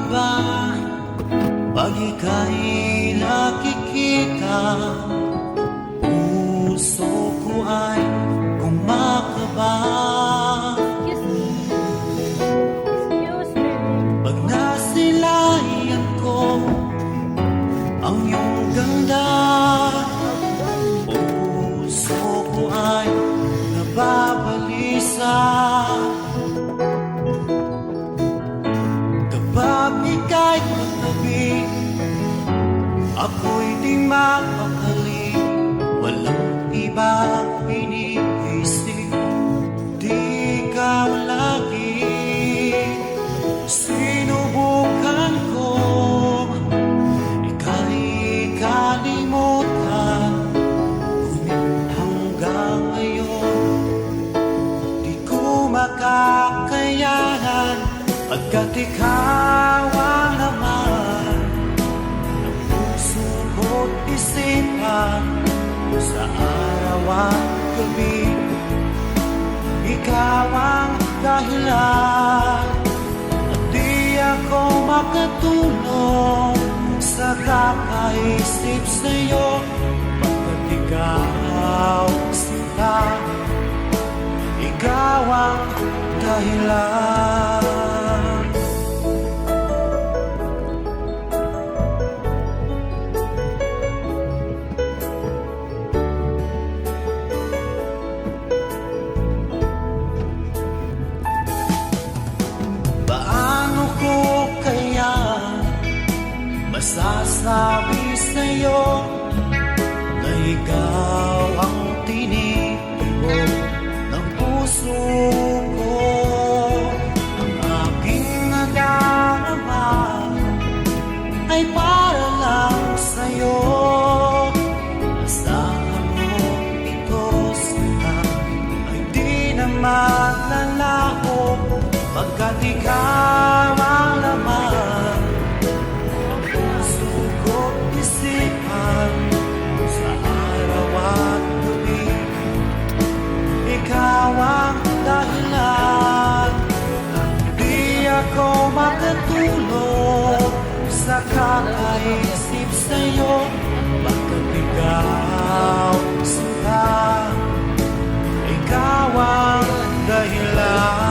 ba pag ika'y nakikita? Puso ko ay kumakaba pag nasilayan ko ang iyong ganda. Puso ko ay nababalisa kapag ika'y katabi. Ako'y di mapakali, walang ibang iniisip, di ikaw lagi. Sinubukan ko ika'y kalimutan, ngunit hanggang ngayon di ko makakayanan, pagkat ikaw ang laman ng puso ko't isipan sa araw at gabi. Ikaw ang dahilan at di ako makatulog sa kakaisip sa'yo, pagkat ikaw sinta, ikaw ang dahilan. Masasabi sa'yo na ikaw ang tinitibok ng puso ko. Ang aking nadarama ay para lang sa'yo. Asahan mo ito sila ay di na malalaho, pagkat ikaw ang laman sa araw at gabi. Ikaw ang dahilan, di ako makatulog sa kakaisip sa'yo, pagkat ikaw sinta, ikaw ang dahilan.